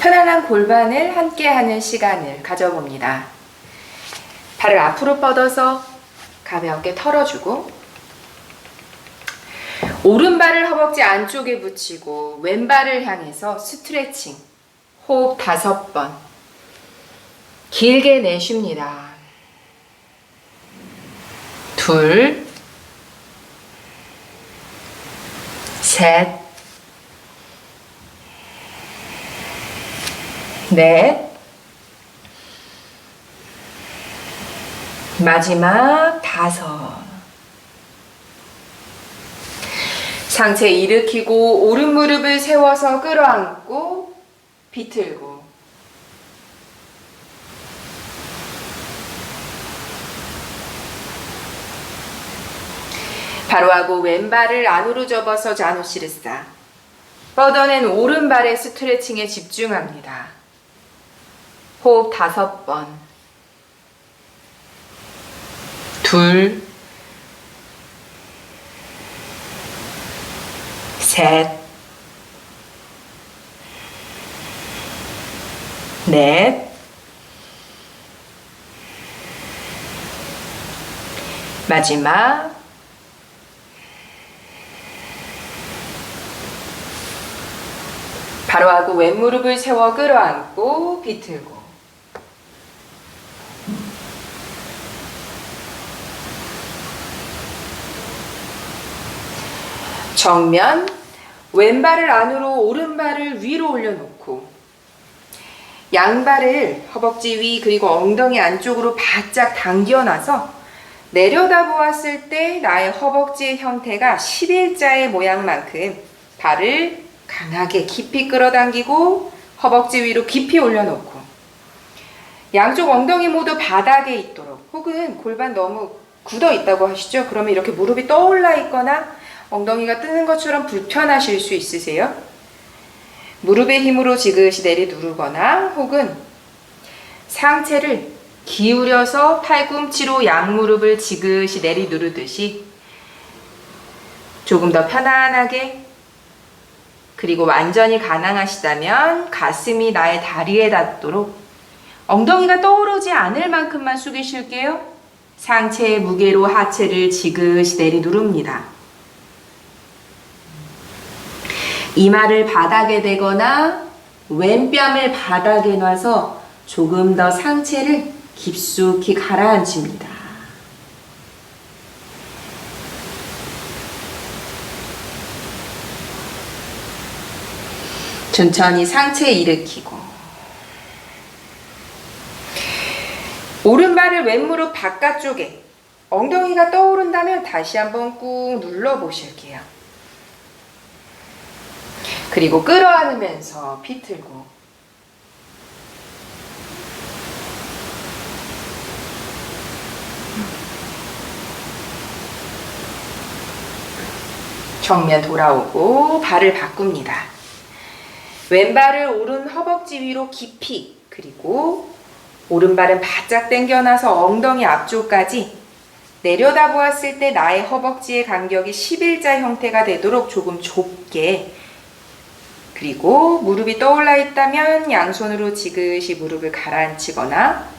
편안한 골반을 함께하는 시간을 가져봅니다. 발을 앞으로 뻗어서 가볍게 털어주고 오른발을 허벅지 안쪽에 붙이고 왼발을 향해서 스트레칭. 호흡 5번. 길게 내쉽니다. 2, 셋, 넷, 마지막 5. 상체 일으키고 오른 무릎을 세워서 끌어안고 비틀고 바로 하고 왼발을 안으로 접어서 자누시르사. 뻗어낸 오른발의 스트레칭에 집중합니다. 호흡 5번. 2, 셋, 넷, 마지막 5. 바로 하고 왼무릎을 세워 끌어안고 비틀고 정면 왼발을 안으로 오른발을 위로 올려놓고 양발을 허벅지 위 그리고 엉덩이 안쪽으로 바짝 당겨놔서 내려다보았을 때 나의 허벅지의 형태가 11자의 모양만큼 발을 강하게 깊이 끌어당기고 허벅지 위로 깊이 올려놓고 양쪽 엉덩이 모두 바닥에 있도록 혹은 골반 너무 굳어 있다고 하시죠? 그러면 이렇게 무릎이 떠올라 있거나 엉덩이가 뜨는 것처럼 불편하실 수 있으세요? 무릎의 힘으로 지그시 내리 누르거나 혹은 상체를 기울여서 팔꿈치로 양무릎을 지그시 내리 누르듯이 조금 더 편안하게 그리고 완전히 가능하시다면 가슴이 나의 다리에 닿도록 엉덩이가 떠오르지 않을 만큼만 숙이실게요. 상체의 무게로 하체를 지그시 내리 누릅니다. 이마를 바닥에 대거나 왼뺨을 바닥에 놔서 조금 더 상체를 깊숙이 가라앉힙니다. 천천히 상체 일으키고 오른발을 왼무릎 바깥쪽에 엉덩이가 떠오른다면 다시 한번 꾹 눌러 보실게요. 그리고 끌어안으면서 비틀고 정면 돌아오고 발을 바꿉니다. 왼발을 오른 허벅지 위로 깊이 그리고 오른발은 바짝 당겨놔서 엉덩이 앞쪽까지 내려다보았을 때 나의 허벅지의 간격이 11자 형태가 되도록 조금 좁게 그리고 무릎이 떠올라 있다면 양손으로 지그시 무릎을 가라앉히거나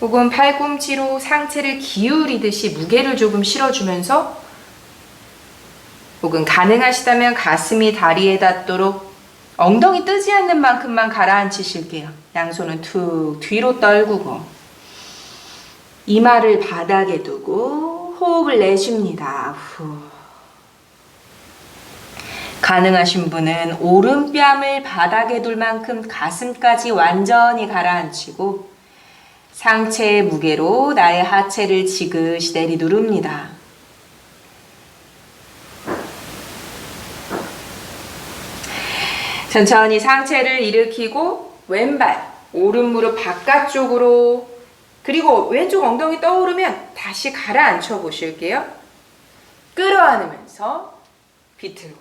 혹은 팔꿈치로 상체를 기울이듯이 무게를 조금 실어주면서 혹은 가능하시다면 가슴이 다리에 닿도록 엉덩이 뜨지 않는 만큼만 가라앉히실게요. 양손은 툭 뒤로 떨구고 이마를 바닥에 두고 호흡을 내쉽니다. 후. 가능하신 분은 오른뺨을 바닥에 둘 만큼 가슴까지 완전히 가라앉히고 상체의 무게로 나의 하체를 지그시 내리 누릅니다. 천천히 상체를 일으키고 왼발, 오른 무릎 바깥쪽으로 그리고 왼쪽 엉덩이 떠오르면 다시 가라앉혀 보실게요. 끌어안으면서 비틀고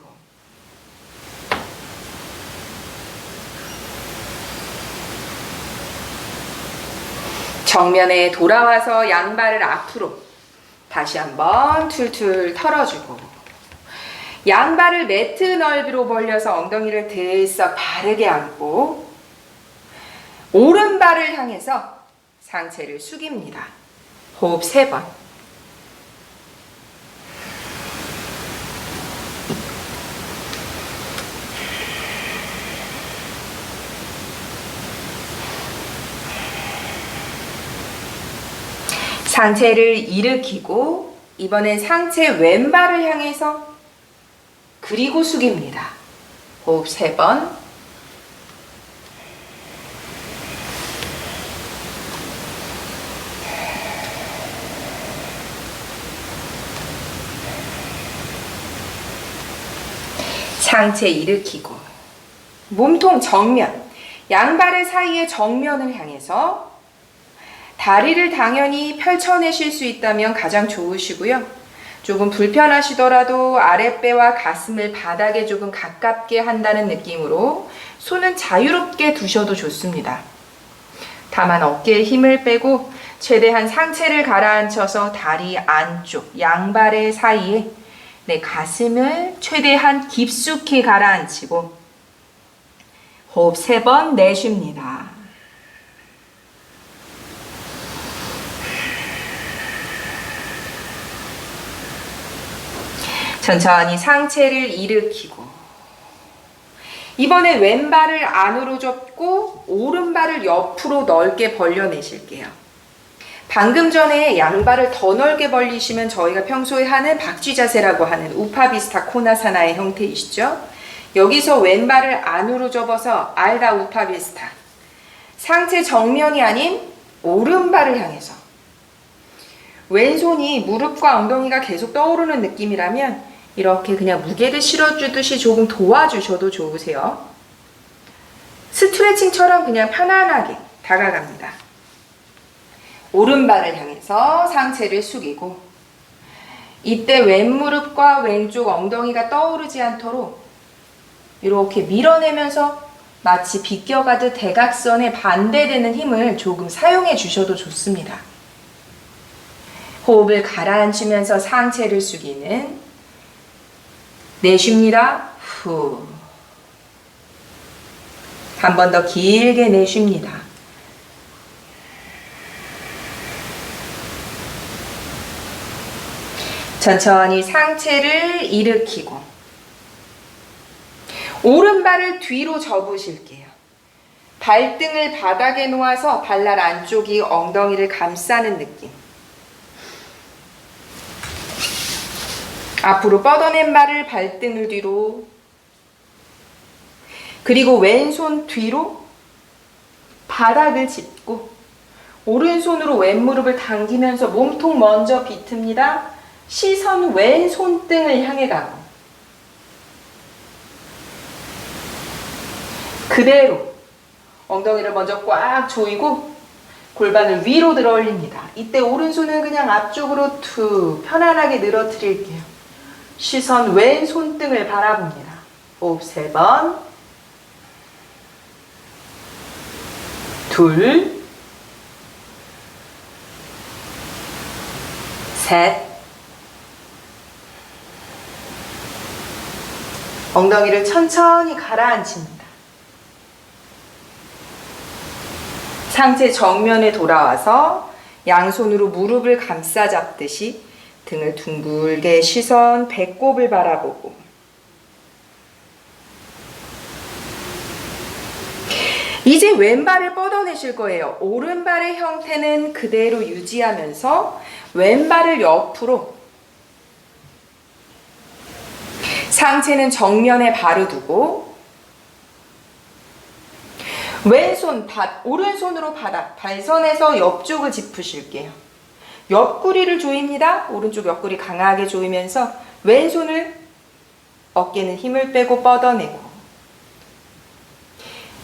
정면에 돌아와서 양발을 앞으로 다시 한번 툴툴 털어주고 양발을 매트 넓이로 벌려서 엉덩이를 들썩 바르게 안고 오른발을 향해서 상체를 숙입니다. 호흡 3번. 상체를 일으키고 이번엔 상체 왼발을 향해서 그리고 숙입니다. 호흡 3번. 상체 일으키고 몸통 정면, 양발의 사이의 정면을 향해서 다리를 당연히 펼쳐내실 수 있다면 가장 좋으시고요. 조금 불편하시더라도 아랫배와 가슴을 바닥에 조금 가깝게 한다는 느낌으로 손은 자유롭게 두셔도 좋습니다. 다만 어깨에 힘을 빼고 최대한 상체를 가라앉혀서 다리 안쪽, 양발의 사이에 내 가슴을 최대한 깊숙이 가라앉히고 호흡 3번 내쉽니다. 천천히 상체를 일으키고 이번에 왼발을 안으로 접고 오른발을 옆으로 넓게 벌려내실게요. 방금 전에 양발을 더 넓게 벌리시면 저희가 평소에 하는 박쥐 자세라고 하는 우파비스타 코나사나의 형태이시죠. 여기서 왼발을 안으로 접어서 알다 우파비스타, 상체 정면이 아닌 오른발을 향해서 왼손이 무릎과 엉덩이가 계속 떠오르는 느낌이라면 이렇게 그냥 무게를 실어주듯이 조금 도와주셔도 좋으세요. 스트레칭처럼 그냥 편안하게 다가갑니다. 오른발을 향해서 상체를 숙이고 이때 왼무릎과 왼쪽 엉덩이가 떠오르지 않도록 이렇게 밀어내면서 마치 비껴가듯 대각선에 반대되는 힘을 조금 사용해 주셔도 좋습니다. 호흡을 가라앉히면서 상체를 숙이는 내쉽니다. 후. 한 번 더 길게 내쉽니다. 천천히 상체를 일으키고 오른발을 뒤로 접으실게요. 발등을 바닥에 놓아서 발날 안쪽이 엉덩이를 감싸는 느낌. 앞으로 뻗어낸 발을 발등을 뒤로, 그리고 왼손 뒤로 바닥을 짚고 오른손으로 왼무릎을 당기면서 몸통 먼저 비틉니다. 시선 왼손등을 향해 가고 그대로 엉덩이를 먼저 꽉 조이고 골반을 위로 들어 올립니다. 이때 오른손은 그냥 앞쪽으로 툭 편안하게 늘어뜨릴게요. 시선 왼손등을 바라봅니다. 호흡 3번. 둘, 셋. 엉덩이를 천천히 가라앉힙니다. 상체 정면에 돌아와서 양손으로 무릎을 감싸 잡듯이 등을 둥글게 시선 배꼽을 바라보고 이제 왼발을 뻗어내실 거예요. 오른발의 형태는 그대로 유지하면서 왼발을 옆으로, 상체는 정면에 바로 두고 왼손 오른손으로 바닥, 발선에서 옆쪽을 짚으실게요. 옆구리를 조입니다. 오른쪽 옆구리 강하게 조이면서 왼손을 어깨는 힘을 빼고 뻗어내고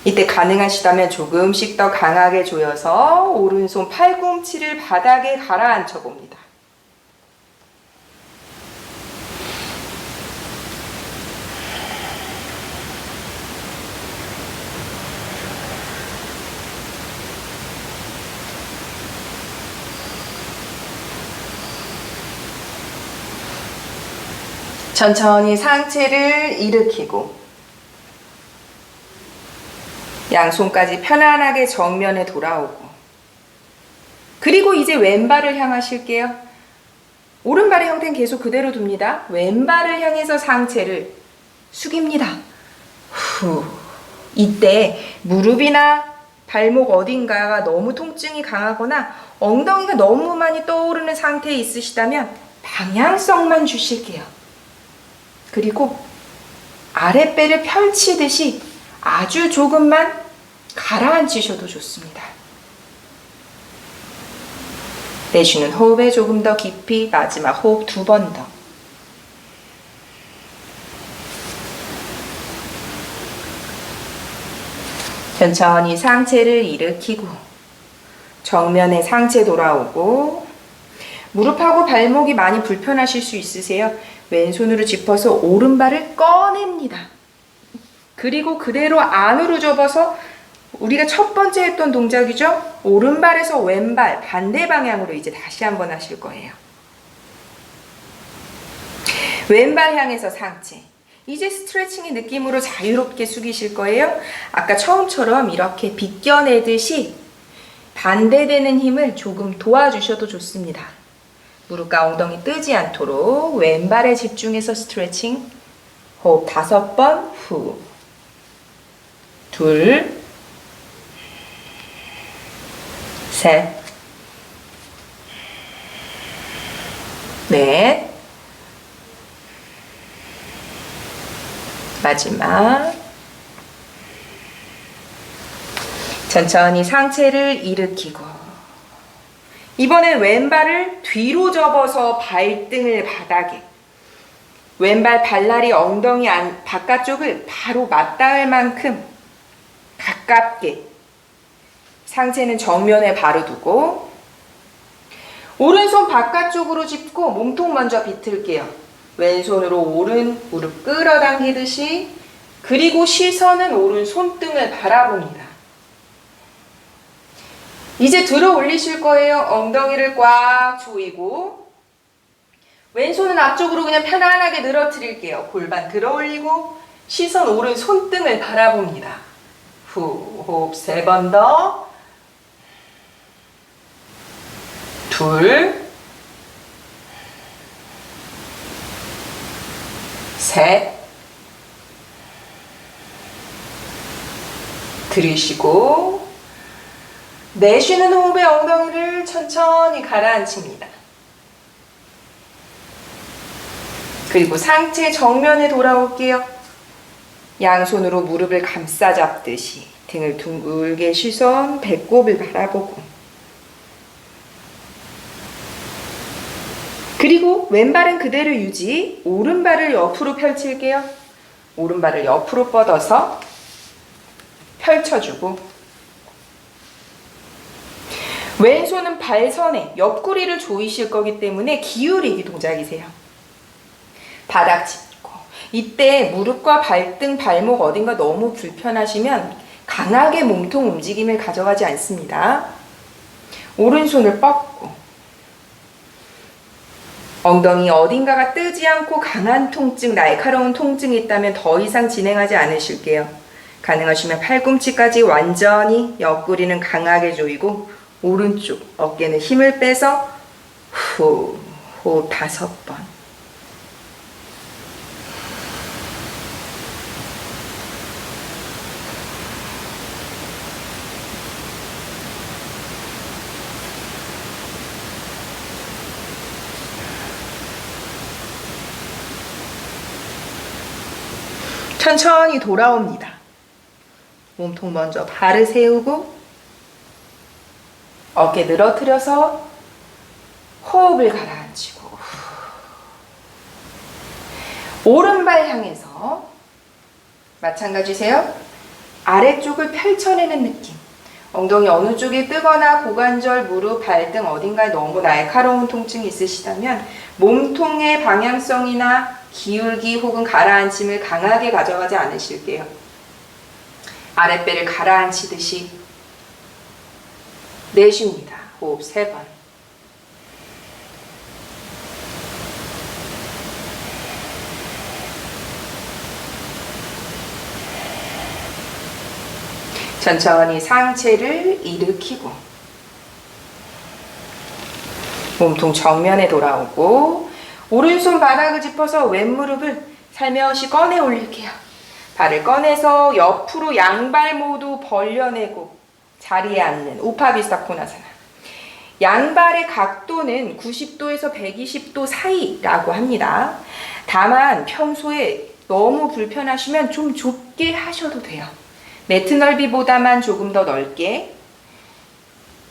이때 가능하시다면 조금씩 더 강하게 조여서 오른손 팔꿈치를 바닥에 가라앉혀 봅니다. 천천히 상체를 일으키고 양손까지 편안하게 정면에 돌아오고 그리고 이제 왼발을 향하실게요. 오른발의 형태는 계속 그대로 둡니다. 왼발을 향해서 상체를 숙입니다. 후. 이때 무릎이나 발목 어딘가가 너무 통증이 강하거나 엉덩이가 너무 많이 떠오르는 상태에 있으시다면 방향성만 주실게요. 그리고 아랫배를 펼치듯이 아주 조금만 가라앉히셔도 좋습니다. 내쉬는 호흡에 조금 더 깊이 마지막 호흡 2번 더. 천천히 상체를 일으키고 정면에 상체 돌아오고 무릎하고 발목이 많이 불편하실 수 있으세요. 왼손으로 짚어서 오른발을 꺼냅니다. 그리고 그대로 안으로 접어서 우리가 첫 번째 했던 동작이죠. 오른발에서 왼발 반대 방향으로 이제 다시 한번 하실 거예요. 왼발 향해서 상체. 이제 스트레칭의 느낌으로 자유롭게 숙이실 거예요. 아까 처음처럼 이렇게 비껴내듯이 반대되는 힘을 조금 도와주셔도 좋습니다. 무릎과 엉덩이 뜨지 않도록 왼발에 집중해서 스트레칭. 호흡 5번 후. 둘, 셋, 넷, 마지막. 천천히 상체를 일으키고 이번엔 왼발을 뒤로 접어서 발등을 바닥에 왼발 발날이 엉덩이 바깥쪽을 바로 맞닿을 만큼 가깝게 상체는 정면에 바로 두고 오른손 바깥쪽으로 짚고 몸통 먼저 비틀게요. 왼손으로 오른 무릎 끌어당기듯이 그리고 시선은 오른 손등을 바라봅니다. 이제 들어 올리실 거예요. 엉덩이를 꽉 조이고 왼손은 앞쪽으로 그냥 편안하게 늘어뜨릴게요. 골반 들어 올리고 시선 오른 손등을 바라봅니다. 후, 호흡 3번 더. 둘, 셋, 들이쉬고 내쉬는 호흡에 엉덩이를 천천히 가라앉힙니다. 그리고 상체 정면에 돌아올게요. 양손으로 무릎을 감싸 잡듯이 등을 둥글게 시선 배꼽을 바라보고 그리고 왼발은 그대로 유지, 오른발을 옆으로 펼칠게요. 오른발을 옆으로 뻗어서 펼쳐주고 왼손은 발선에 옆구리를 조이실 거기 때문에 기울이기 동작이세요. 바닥 짚고 이때 무릎과 발등, 발목 어딘가 너무 불편하시면 강하게 몸통 움직임을 가져가지 않습니다. 오른손을 뻗고 엉덩이 어딘가가 뜨지 않고 강한 통증, 날카로운 통증이 있다면 더 이상 진행하지 않으실게요. 가능하시면 팔꿈치까지 완전히 옆구리는 강하게 조이고 오른쪽 어깨는 힘을 빼서 후, 호흡 5번. 천천히 돌아옵니다. 몸통 먼저 발을 세우고 어깨 늘어뜨려서 호흡을 가라앉히고 오른발 향해서 마찬가지세요. 아래쪽을 펼쳐내는 느낌. 엉덩이 어느 쪽이 뜨거나 고관절, 무릎, 발등 어딘가에 너무 날카로운 통증이 있으시다면 몸통의 방향성이나 기울기 혹은 가라앉힘을 강하게 가져가지 않으실게요. 아랫배를 가라앉히듯이 내쉽니다. 호흡 3번. 천천히 상체를 일으키고 몸통 정면에 돌아오고 오른손 바닥을 짚어서 왼무릎을 살며시 꺼내 올릴게요. 발을 꺼내서 옆으로 양발 모두 벌려내고 자리에 앉는 우파비스타 코나사나. 양발의 각도는 90도에서 120도 사이라고 합니다. 다만 평소에 너무 불편하시면 좀 좁게 하셔도 돼요. 매트 넓이보다만 조금 더 넓게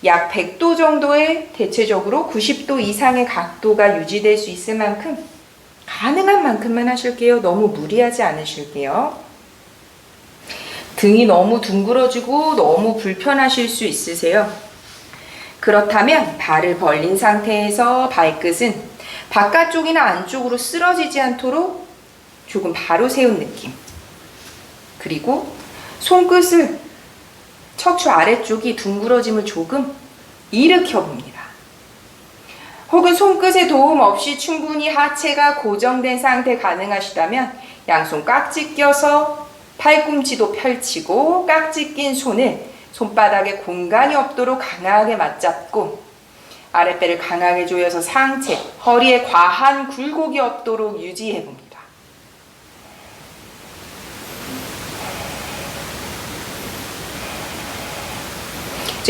약 100도 정도의 대체적으로 90도 이상의 각도가 유지될 수 있을 만큼 가능한 만큼만 하실게요. 너무 무리하지 않으실게요. 등이 너무 둥그러지고 너무 불편하실 수 있으세요. 그렇다면 발을 벌린 상태에서 발끝은 바깥쪽이나 안쪽으로 쓰러지지 않도록 조금 바로 세운 느낌. 그리고 손끝을 척추 아래쪽이 둥그러짐을 조금 일으켜 봅니다. 혹은 손끝의 도움 없이 충분히 하체가 고정된 상태 가능하시다면 양손 깍지 껴서 팔꿈치도 펼치고 깍지 낀 손을 손바닥에 공간이 없도록 강하게 맞잡고 아랫배를 강하게 조여서 상체, 허리에 과한 굴곡이 없도록 유지해 봅니다.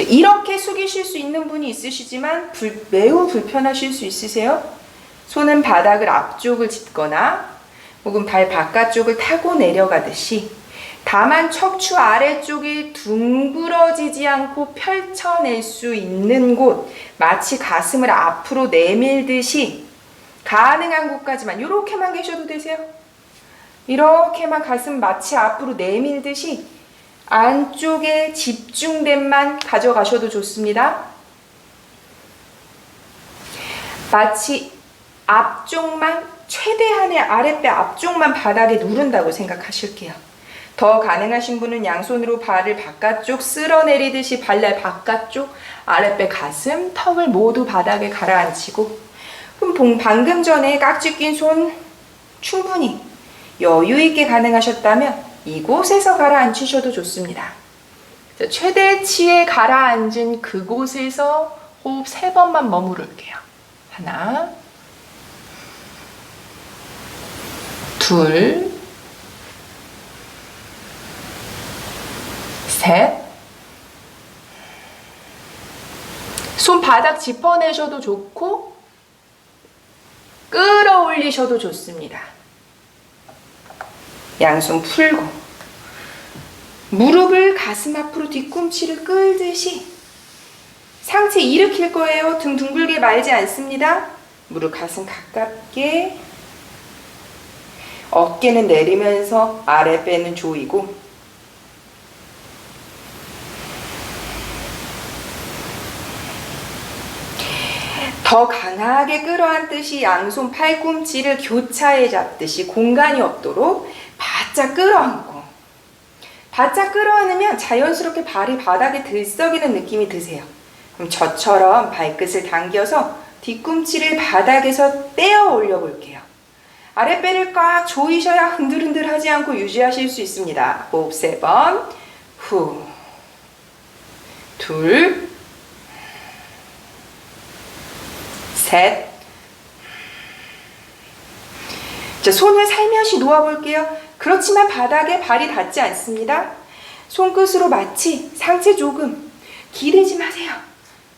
이렇게 숙이실 수 있는 분이 있으시지만 매우 불편하실 수 있으세요? 손은 바닥을 앞쪽을 짚거나 혹은 발 바깥쪽을 타고 내려가듯이 다만 척추 아래쪽이 둥그러지지 않고 펼쳐낼 수 있는 곳, 마치 가슴을 앞으로 내밀듯이 가능한 곳까지만 이렇게만 계셔도 되세요. 이렇게만 가슴 마치 앞으로 내밀듯이 안쪽에 집중됨만 가져가셔도 좋습니다. 마치 앞쪽만, 최대한의 아랫배 앞쪽만 바닥에 누른다고 생각하실게요. 더 가능하신 분은 양손으로 발을 바깥쪽 쓸어내리듯이 발날 바깥쪽, 아랫배 가슴, 턱을 모두 바닥에 가라앉히고 그럼 방금 전에 깍지 낀 손 충분히 여유있게 가능하셨다면 이곳에서 가라앉히셔도 좋습니다. 최대치에 가라앉은 그곳에서 호흡 3번만 머무를게요. 하나, 둘, 셋. 손바닥 짚어내셔도 좋고 끌어올리셔도 좋습니다. 양손 풀고 무릎을 가슴 앞으로 뒤꿈치를 끌듯이 상체 일으킬 거예요. 등 둥글게 말지 않습니다. 무릎 가슴 가깝게 어깨는 내리면서 아랫배는 조이고 더 강하게 끌어안듯이 양손 팔꿈치를 교차해 잡듯이 공간이 없도록 바짝 끌어안고 바짝 끌어안으면 자연스럽게 발이 바닥에 들썩이는 느낌이 드세요. 그럼 저처럼 발끝을 당겨서 뒤꿈치를 바닥에서 떼어 올려 볼게요. 아랫배를 꽉 조이셔야 흔들흔들 하지 않고 유지하실 수 있습니다. 호흡 3번, 후, 둘, 셋. 자, 손을 살며시 놓아볼게요. 그렇지만 바닥에 발이 닿지 않습니다. 손끝으로 마치 상체 조금 기대지 마세요.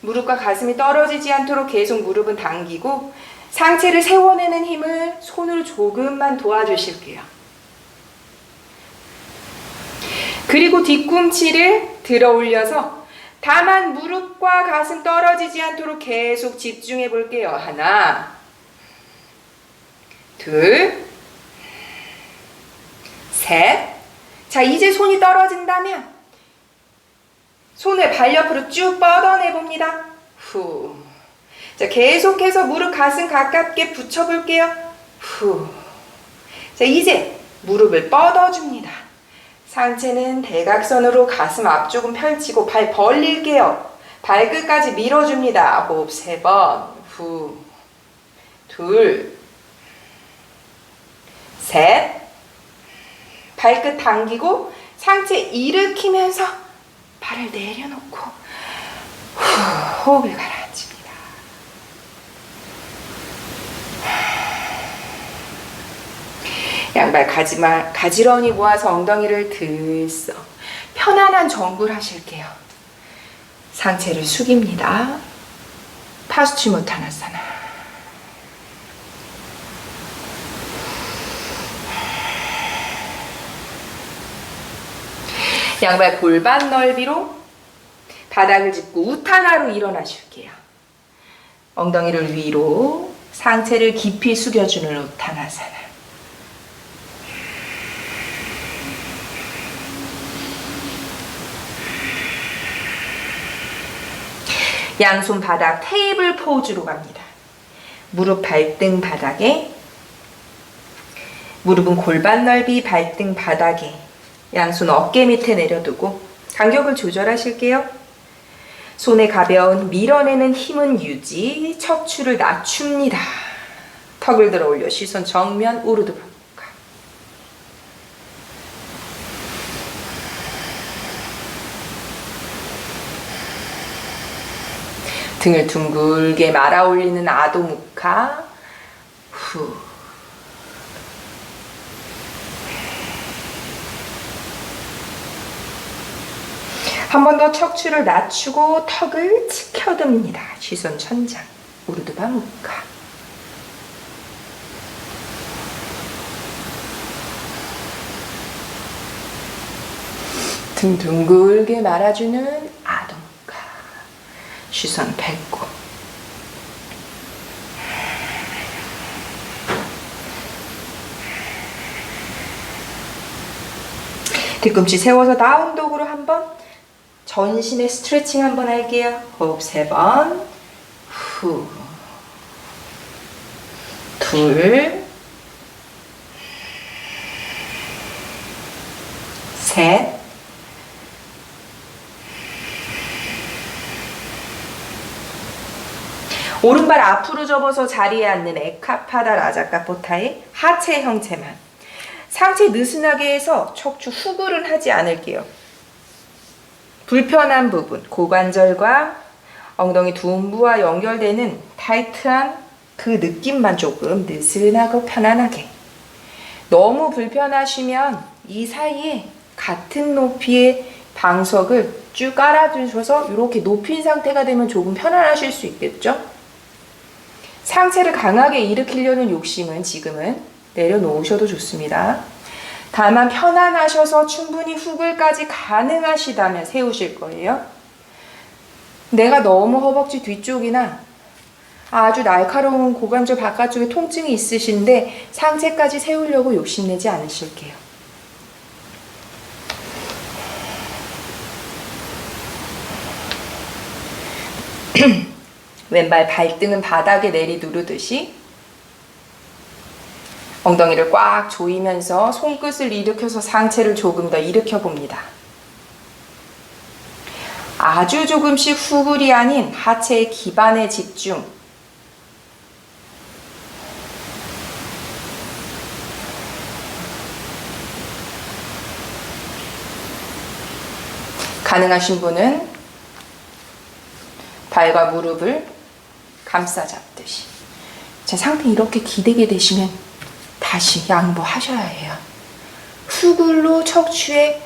무릎과 가슴이 떨어지지 않도록 계속 무릎은 당기고 상체를 세워내는 힘을 손으로 조금만 도와주실게요. 그리고 뒤꿈치를 들어 올려서 다만 무릎과 가슴 떨어지지 않도록 계속 집중해 볼게요. 하나, 둘, 셋. 자, 이제 손이 떨어진다면 손을 발 옆으로 쭉 뻗어내 봅니다. 후. 자, 계속해서 무릎 가슴 가깝게 붙여 볼게요. 후. 자, 이제 무릎을 뻗어줍니다. 상체는 대각선으로 가슴 앞쪽은 펼치고 발 벌릴게요. 발끝까지 밀어줍니다. 호흡 3번. 후. 둘. 셋. 발끝 당기고 상체 일으키면서 발을 내려놓고 호흡을 가라앉힙니다. 양발 가지런히 모아서 엉덩이를 들썩 편안한 정굴 하실게요. 상체를 숙입니다. 파스치모타나사나. 양발 골반 넓이로 바닥을 짚고 우타나로 일어나실게요. 엉덩이를 위로 상체를 깊이 숙여주는 우타나사나. 양손 바닥 테이블 포즈로 갑니다. 무릎 발등 바닥에, 무릎은 골반 넓이 발등 바닥에, 양손 어깨 밑에 내려두고 간격을 조절하실게요. 손에 가벼운 밀어내는 힘은 유지, 척추를 낮춥니다. 턱을 들어 올려 시선 정면 우르드바. 등을 둥글게 말아 올리는 아도무카. 후. 한 번 더 척추를 낮추고 턱을 치켜듭니다. 시선 천장. 우르드바 무카. 등 둥글게 말아주는 아도무카. 시선 뱉고. 뒤꿈치 세워서 다운독으로 한번, 전신의 스트레칭 한번 할게요. 호흡 3번. 후. 둘. 셋. 오른발 앞으로 접어서 자리에 앉는 에카파다 라자카포타의 하체 형태만. 상체 느슨하게 해서 척추 후굴은 하지 않을게요. 불편한 부분, 고관절과 엉덩이 둔부와 연결되는 타이트한 그 느낌만 조금 느슨하고 편안하게. 너무 불편하시면 이 사이에 같은 높이의 방석을 쭉 깔아주셔서 이렇게 높인 상태가 되면 조금 편안하실 수 있겠죠? 상체를 강하게 일으키려는 욕심은 지금은 내려놓으셔도 좋습니다. 다만 편안하셔서 충분히 후굴까지 가능하시다면 세우실 거예요. 내가 너무 허벅지 뒤쪽이나 아주 날카로운 고관절 바깥쪽에 통증이 있으신데 상체까지 세우려고 욕심내지 않으실게요. 왼발 발등은 바닥에 내리누르듯이 엉덩이를 꽉 조이면서 손끝을 일으켜서 상체를 조금 더 일으켜 봅니다. 아주 조금씩 후굴이 아닌 하체의 기반에 집중. 가능하신 분은 발과 무릎을 감싸 잡듯이. 제 상태 이렇게 기대게 되시면 다시 양보하셔야 해요. 후굴로 척추의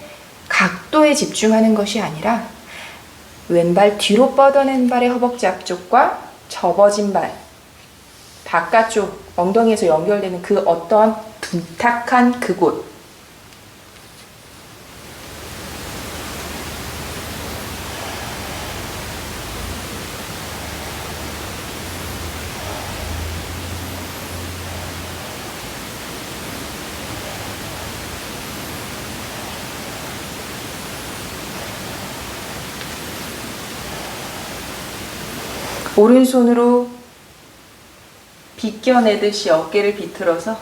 각도에 집중하는 것이 아니라 왼발 뒤로 뻗어낸 발의 허벅지 앞쪽과 접어진 발 바깥쪽 엉덩이에서 연결되는 그 어떤 둔탁한 그곳. 오른손으로 비껴내듯이 어깨를 비틀어서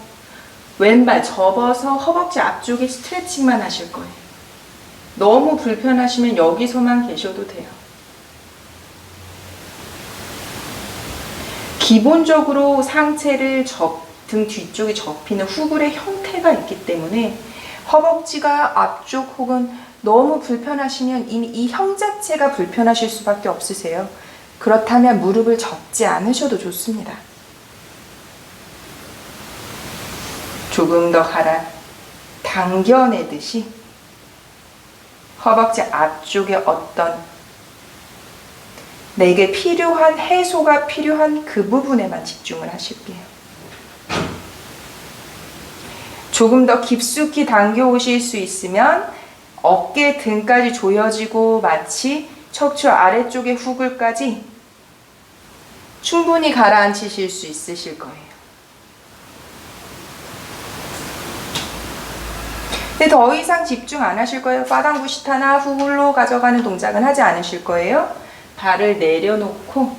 왼발 접어서 허벅지 앞쪽에 스트레칭만 하실 거예요. 너무 불편하시면 여기서만 계셔도 돼요. 기본적으로 상체를 등 뒤쪽에 접히는 후굴의 형태가 있기 때문에 허벅지가 앞쪽 혹은 너무 불편하시면 이미 이 형 자체가 불편하실 수밖에 없으세요. 그렇다면 무릎을 접지 않으셔도 좋습니다. 조금 더 갈아 당겨내듯이 허벅지 앞쪽에 어떤 내게 필요한 해소가 필요한 그 부분에만 집중을 하실게요. 조금 더 깊숙이 당겨 오실 수 있으면 어깨 등까지 조여지고 마치 척추 아래쪽의 후굴까지 충분히 가라앉히실 수 있으실 거예요. 근데 더 이상 집중 안 하실 거예요. 바닥무시타나 후굴로 가져가는 동작은 하지 않으실 거예요. 발을 내려놓고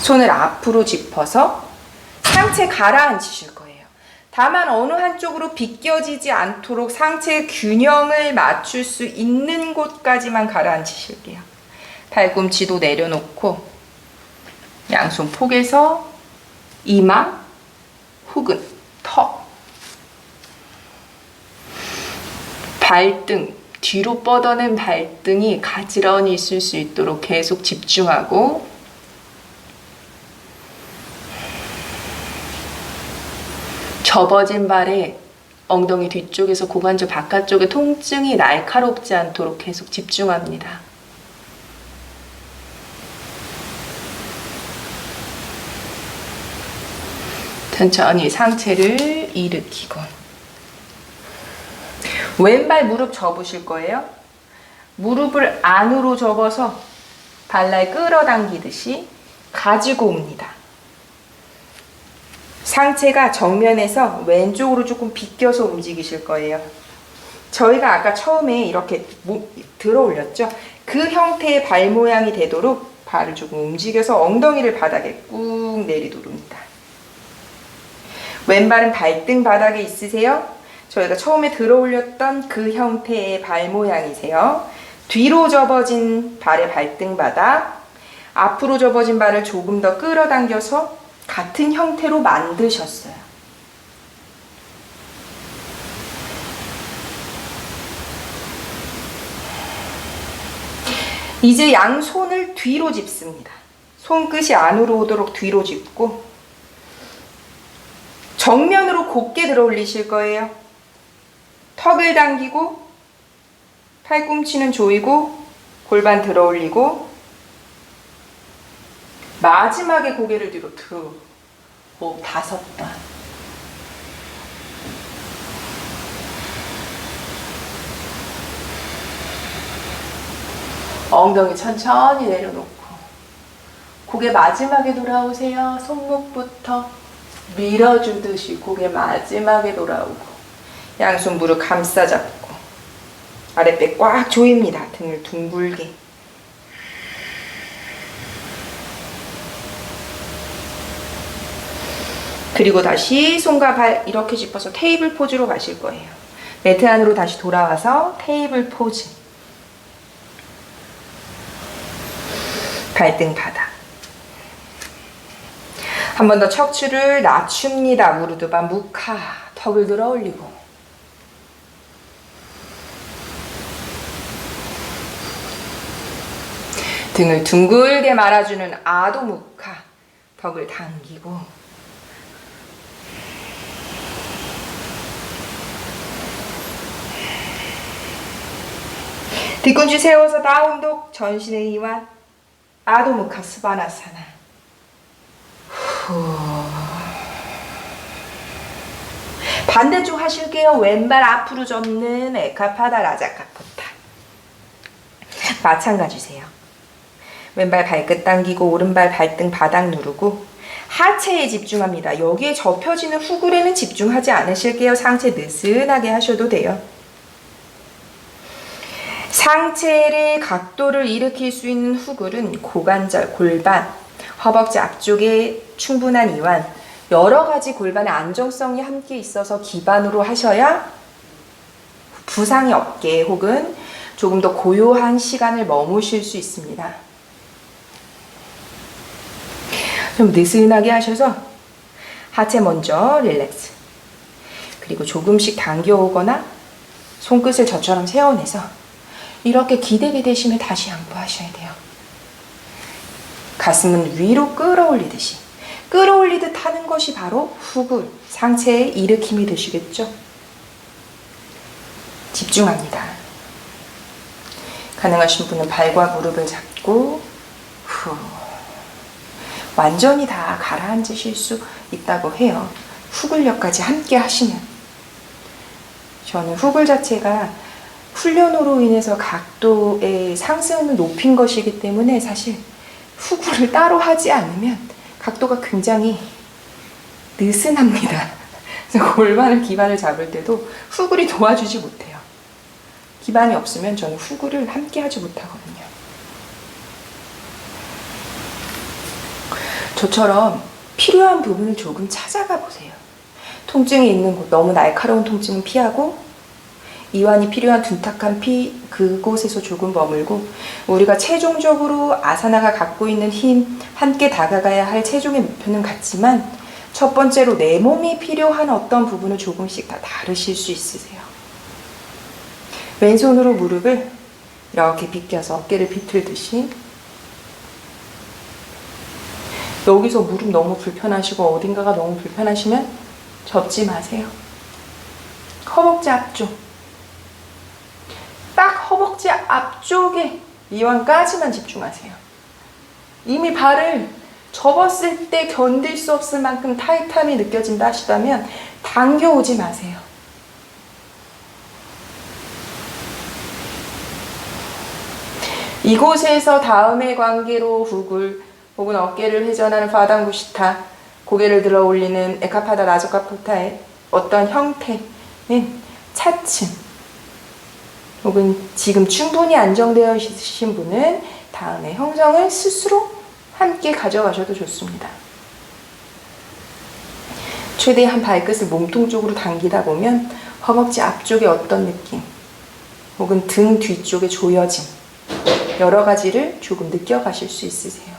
손을 앞으로 짚어서 상체 가라앉히실 거예요. 다만 어느 한쪽으로 비껴지지 않도록 상체 균형을 맞출 수 있는 곳까지만 가라앉히실게요. 팔꿈치도 내려놓고 양손 폭에서 이마 혹은 턱, 발등, 뒤로 뻗어낸 발등이 가지런히 있을 수 있도록 계속 집중하고 접어진 발에 엉덩이 뒤쪽에서 고관절 바깥쪽의 통증이 날카롭지 않도록 계속 집중합니다. 천천히 상체를 일으키고 왼발 무릎 접으실 거예요. 무릎을 안으로 접어서 발날 끌어당기듯이 가지고 옵니다. 상체가 정면에서 왼쪽으로 조금 비껴서 움직이실 거예요. 저희가 아까 처음에 이렇게 들어 올렸죠. 그 형태의 발 모양이 되도록 발을 조금 움직여서 엉덩이를 바닥에 꾹 내리도록입니다. 왼발은 발등 바닥에 있으세요? 저희가 처음에 들어 올렸던 그 형태의 발 모양이세요. 뒤로 접어진 발의 발등 바닥, 앞으로 접어진 발을 조금 더 끌어당겨서 같은 형태로 만드셨어요. 이제 양손을 뒤로 짚습니다. 손끝이 안으로 오도록 뒤로 짚고 정면으로 곧게 들어 올리실 거예요. 턱을 당기고 팔꿈치는 조이고 골반 들어 올리고 마지막에 고개를 뒤로 들어. 호흡 5번. 엉덩이 천천히 내려놓고 고개 마지막에 돌아오세요. 손목부터 밀어주듯이 고개 마지막에 돌아오고 양손 무릎 감싸 잡고 아랫배 꽉 조입니다. 등을 둥글게. 그리고 다시 손과 발 이렇게 짚어서 테이블 포즈로 가실 거예요. 매트 안으로 다시 돌아와서 테이블 포즈. 발등 바닥. 한 번 더 척추를 낮춥니다. 무르드바 무카. 턱을 들어 올리고. 등을 둥글게 말아주는 아도 무카. 턱을 당기고. 뒤꿈치 세워서 다운독. 전신의 이완. 아도 무카 스바나사나. 반대쪽 하실게요. 왼발 앞으로 접는 에카파다 라자카포타. 마찬가지세요. 왼발 발끝 당기고 오른발 발등 바닥 누르고 하체에 집중합니다. 여기에 접혀지는 후굴에는 집중하지 않으실게요. 상체 느슨하게 하셔도 돼요. 상체의 각도를 일으킬 수 있는 후굴은 고관절, 골반, 허벅지 앞쪽에 충분한 이완, 여러 가지 골반의 안정성이 함께 있어서 기반으로 하셔야 부상이 없게 혹은 조금 더 고요한 시간을 머무실 수 있습니다. 좀 느슨하게 하셔서 하체 먼저 릴렉스. 그리고 조금씩 당겨오거나 손끝을 저처럼 세워내서 이렇게 기대게 되시면 다시 양보하셔야 돼요. 가슴은 위로 끌어올리듯이 끌어올리듯 하는 것이 바로 후굴, 상체의 일으킴이 되시겠죠? 집중합니다. 가능하신 분은 발과 무릎을 잡고 후, 완전히 다 가라앉으실 수 있다고 해요. 후굴력까지 함께 하시면. 저는 후굴 자체가 훈련으로 인해서 각도의 상승을 높인 것이기 때문에 사실 후굴을 따로 하지 않으면 각도가 굉장히 느슨합니다. 그래서 골반을 기반을 잡을 때도 후굴이 도와주지 못해요. 기반이 없으면 저는 후굴을 함께 하지 못하거든요. 저처럼 필요한 부분을 조금 찾아가 보세요. 통증이 있는 곳, 너무 날카로운 통증은 피하고 이완이 필요한 둔탁한 그곳에서 조금 머물고 우리가 최종적으로 아사나가 갖고 있는 힘, 함께 다가가야 할 최종의 목표는 같지만 첫 번째로 내 몸이 필요한 어떤 부분을 조금씩 다 다르실 수 있으세요. 왼손으로 무릎을 이렇게 비껴서 어깨를 비틀듯이 여기서 무릎 너무 불편하시고 어딘가가 너무 불편하시면 접지 마세요. 허벅지 앞쪽 딱 허벅지 앞쪽에 이완까지만 집중하세요. 이미 발을 접었을 때 견딜 수 없을 만큼 타이트함이 느껴진다 하시다면 당겨오지 마세요. 이곳에서 다음의 관계로 후굴 혹은 어깨를 회전하는 파당구시타, 고개를 들어 올리는 에카파다 라조카포타의 어떤 형태는 차츰 혹은 지금 충분히 안정되어 있으신 분은 다음의 형성을 스스로 함께 가져가셔도 좋습니다. 최대한 발끝을 몸통 쪽으로 당기다 보면 허벅지 앞쪽에 어떤 느낌 혹은 등 뒤쪽에 조여짐 여러 가지를 조금 느껴가실 수 있으세요.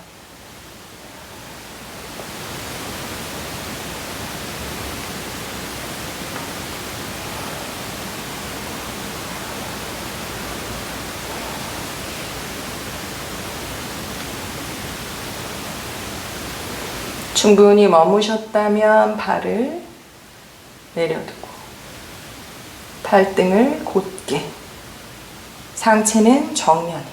충분히 머무셨다면 발을 내려두고 발등을 곧게, 상체는 정면에,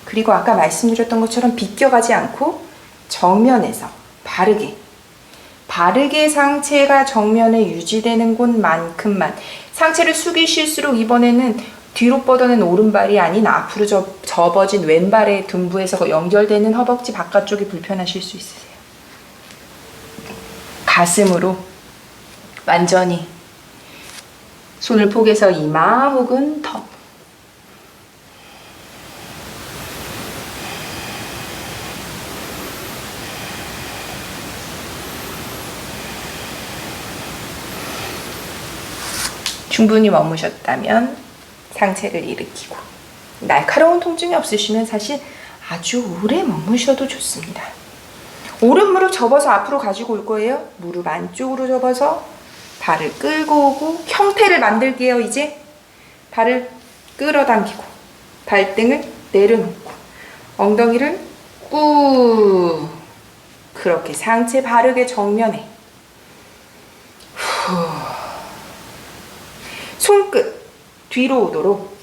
그리고 아까 말씀드렸던 것처럼 비껴가지 않고 정면에서 바르게 상체가 정면에 유지되는 곳만큼만, 상체를 숙이실수록 이번에는 뒤로 뻗어낸 오른발이 아닌 앞으로 접어진 왼발의 둔부에서 연결되는 허벅지 바깥쪽이 불편하실 수 있으세요. 가슴으로 완전히 손을 포개서 이마 혹은 턱, 충분히 머무셨다면 상체를 일으키고, 날카로운 통증이 없으시면 사실 아주 오래 머무셔도 좋습니다. 오른 무릎 접어서 앞으로 가지고 올 거예요. 무릎 안쪽으로 접어서 발을 끌고 오고, 형태를 만들게요. 이제 발을 끌어당기고 발등을 내려놓고 엉덩이를 꾹, 그렇게 상체 바르게 정면에. 손끝 뒤로 오도록,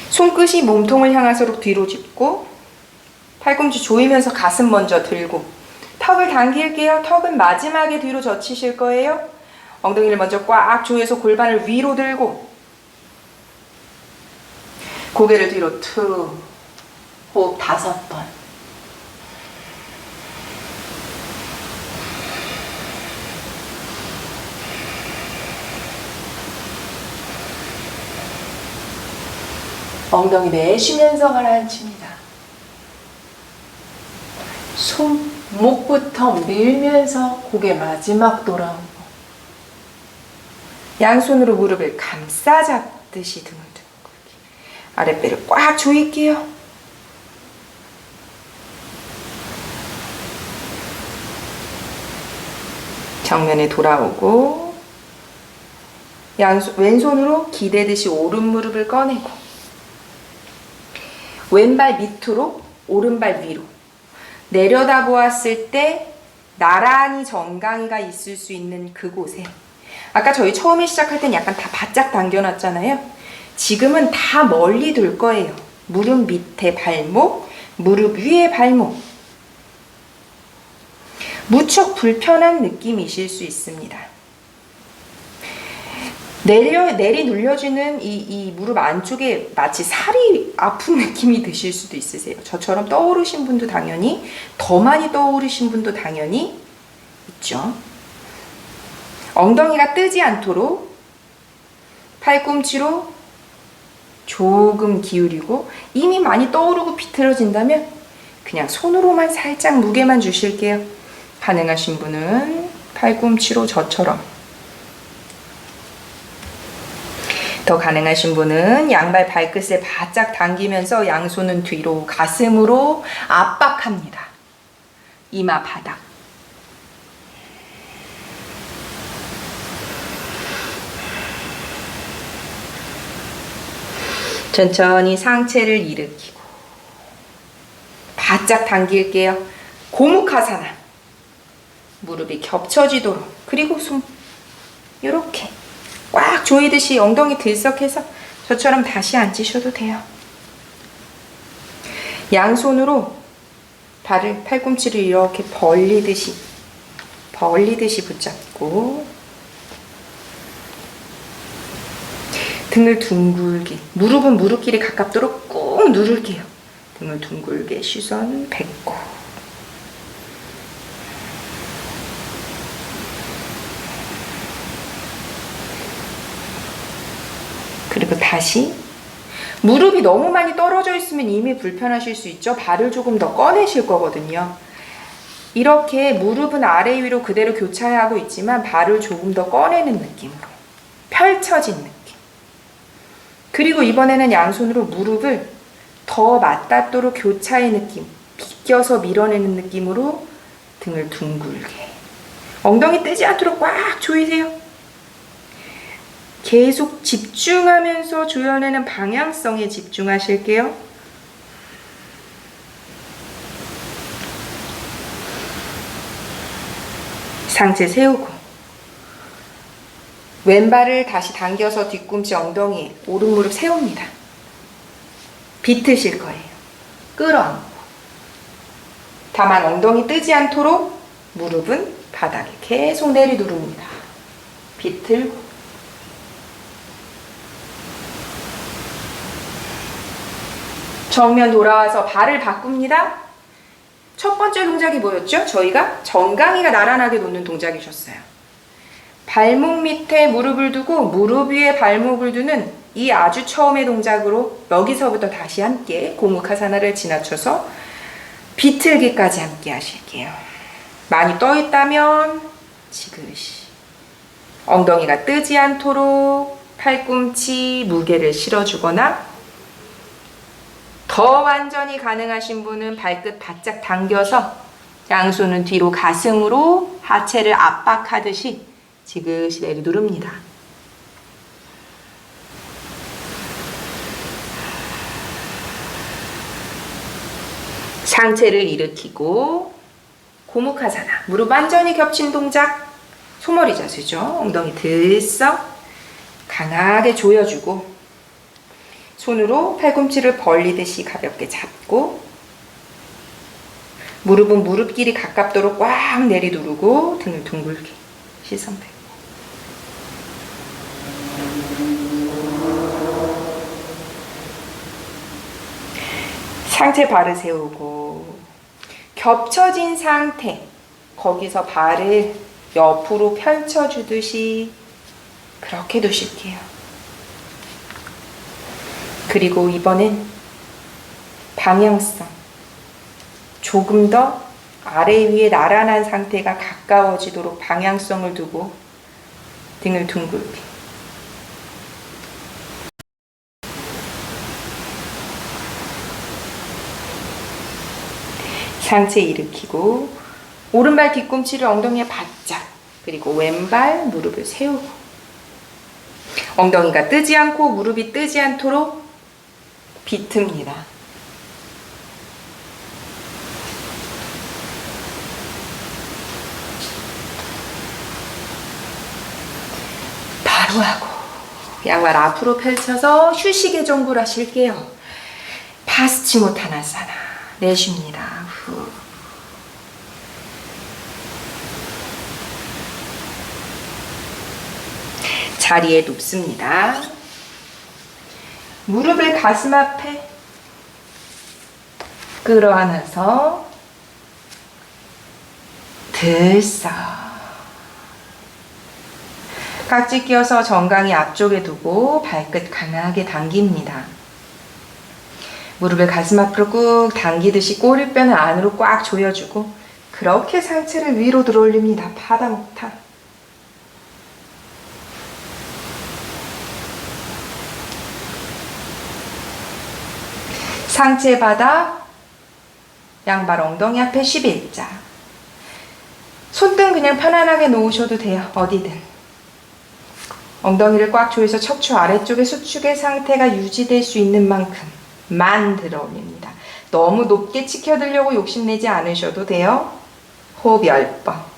손끝이 몸통을 향하도록 뒤로 짚고 팔꿈치 조이면서 가슴 먼저 들고 턱을 당길게요. 턱은 마지막에 뒤로 젖히실 거예요. 엉덩이를 먼저 꽉 조여서 골반을 위로 들고 고개를 뒤로 툭, 호흡 5번. 엉덩이 내쉬면서 가라앉힙니다. 손목부터 밀면서 고개 마지막 돌아오고, 양손으로 무릎을 감싸 잡듯이 등을 들고 아랫배를 꽉 조일게요. 정면에 돌아오고 왼손으로 기대듯이 오른 무릎을 꺼내고 왼발 밑으로 오른발 위로 내려다 보았을 때 나란히 정강이가 있을 수 있는 그곳에 아까 저희 처음에 시작할 땐 약간 다 바짝 당겨놨잖아요. 지금은 다 멀리 둘 거예요. 무릎 밑에 발목, 무릎 위에 발목. 무척 불편한 느낌이실 수 있습니다. 내리 눌려주는 이 무릎 안쪽에 마치 살이 아픈 느낌이 드실 수도 있으세요. 저처럼 떠오르신 분도 당연히, 더 많이 떠오르신 분도 당연히 있죠. 엉덩이가 뜨지 않도록 팔꿈치로 조금 기울이고, 이미 많이 떠오르고 비틀어진다면 그냥 손으로만 살짝 무게만 주실게요. 가능하신 분은 팔꿈치로 저처럼, 더 가능하신 분은 양발 발끝을 바짝 당기면서 양손은 뒤로 가슴으로 압박합니다. 이마 바닥. 천천히 상체를 일으키고 바짝 당길게요. 고무카사나. 무릎이 겹쳐지도록. 그리고 손 이렇게 꽉 조이듯이 엉덩이 들썩해서 저처럼 다시 앉으셔도 돼요. 양손으로 발을, 팔꿈치를 이렇게 벌리듯이 붙잡고 등을 둥글게, 무릎은 무릎끼리 가깝도록 꾹 누를게요. 등을 둥글게 시선 뱉고 그리고 다시 무릎이 너무 많이 떨어져 있으면 이미 불편하실 수 있죠. 발을 조금 더 꺼내실 거거든요. 이렇게 무릎은 아래 위로 그대로 교차하고 있지만 발을 조금 더 꺼내는 느낌으로 펼쳐진 느낌. 그리고 이번에는 양손으로 무릎을 더 맞닿도록 교차의 느낌, 비껴서 밀어내는 느낌으로 등을 둥글게. 엉덩이 뜨지 않도록 꽉 조이세요. 계속 집중하면서 조여내는 방향성에 집중하실게요. 상체 세우고 왼발을 다시 당겨서 뒤꿈치 엉덩이에 오른 무릎 세웁니다. 비트실 거예요. 끌어안고. 다만 엉덩이 뜨지 않도록 무릎은 바닥에 계속 내리누릅니다. 비틀고 정면 돌아와서 발을 바꿉니다. 첫 번째 동작이 뭐였죠? 저희가 정강이가 나란하게 놓는 동작이셨어요. 발목 밑에 무릎을 두고 무릎 위에 발목을 두는 이 아주 처음의 동작으로 여기서부터 다시 함께 고무카사나를 지나쳐서 비틀기까지 함께 하실게요. 많이 떠 있다면 지그시 엉덩이가 뜨지 않도록 팔꿈치 무게를 실어주거나 더 완전히 가능하신 분은 발끝 바짝 당겨서 양손은 뒤로 가슴으로 하체를 압박하듯이 지그시 내리누릅니다. 상체를 일으키고 고무카사나, 무릎 완전히 겹친 동작, 소머리 자세죠. 엉덩이 들썩 강하게 조여주고 손으로 팔꿈치를 벌리듯이 가볍게 잡고 무릎은 무릎끼리 가깝도록 꽉 내리누르고 등을 둥글게 시선 뱉고 상체 발을 세우고 겹쳐진 상태 거기서 발을 옆으로 펼쳐주듯이 그렇게 두실게요. 그리고 이번엔 방향성, 조금 더 아래 위에 나란한 상태가 가까워지도록 방향성을 두고 등을 둥글게. 상체 일으키고 오른발 뒤꿈치를 엉덩이에 바짝, 그리고 왼발 무릎을 세우고 엉덩이가 뜨지 않고 무릎이 뜨지 않도록 비틉니다. 바로 하고 양발 앞으로 펼쳐서 휴식의 종구를 하실게요. 파스치모타나사나 내쉽니다. 후. 자리에 눕습니다. 무릎을 가슴 앞에 끌어안아서 들썩 깍지 끼워서 정강이 앞쪽에 두고 발끝 강하게 당깁니다. 무릎을 가슴 앞으로 꾹 당기듯이 꼬리뼈는 안으로 꽉 조여주고 그렇게 상체를 위로 들어 올립니다. 파다목타. 상체 바닥, 양발 엉덩이 앞에 11자. 손등 그냥 편안하게 놓으셔도 돼요. 어디든. 엉덩이를 꽉 조여서 척추 아래쪽의 수축의 상태가 유지될 수 있는 만큼만 들어 올립니다. 너무 높게 치켜들려고 욕심내지 않으셔도 돼요. 호흡 10번.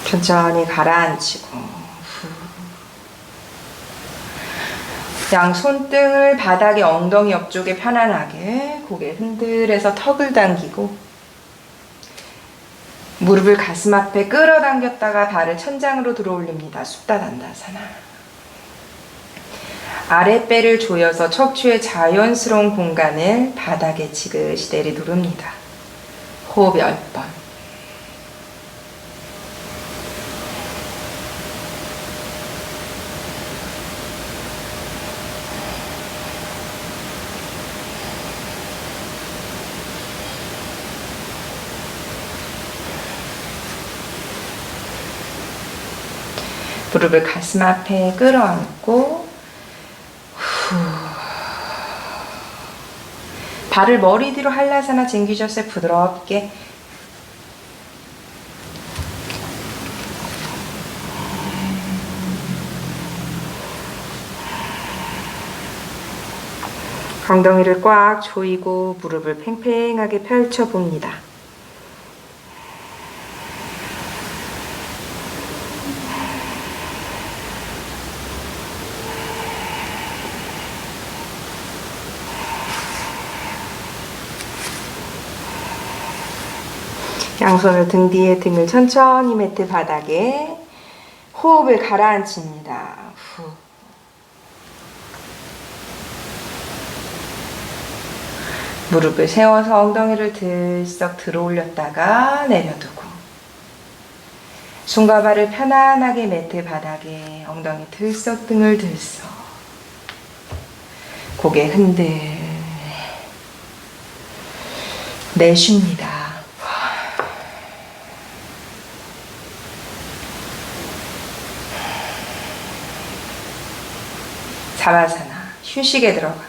천천히 가라앉히고 양 손등을 바닥에 엉덩이 옆쪽에 편안하게 고개 흔들어서 턱을 당기고 무릎을 가슴 앞에 끌어당겼다가 발을 천장으로 들어 올립니다. 숫다단다사나. 아랫배를 조여서 척추의 자연스러운 공간을 바닥에 지그시 내리 누릅니다. 호흡 10번. 무릎을 가슴 앞에 끌어안고 발을 머리 뒤로 한라사나 쟁기젓에 부드럽게 엉덩이를 꽉 조이고 무릎을 팽팽하게 펼쳐봅니다. 양손을 등 뒤에 등을 천천히 매트 바닥에 호흡을 가라앉힙니다. 후. 무릎을 세워서 엉덩이를 들썩 들어 올렸다가 내려두고 손과 발을 편안하게 매트 바닥에 엉덩이 들썩 등을 들썩 고개 흔들 내쉽니다. 사바사나 휴식에 들어가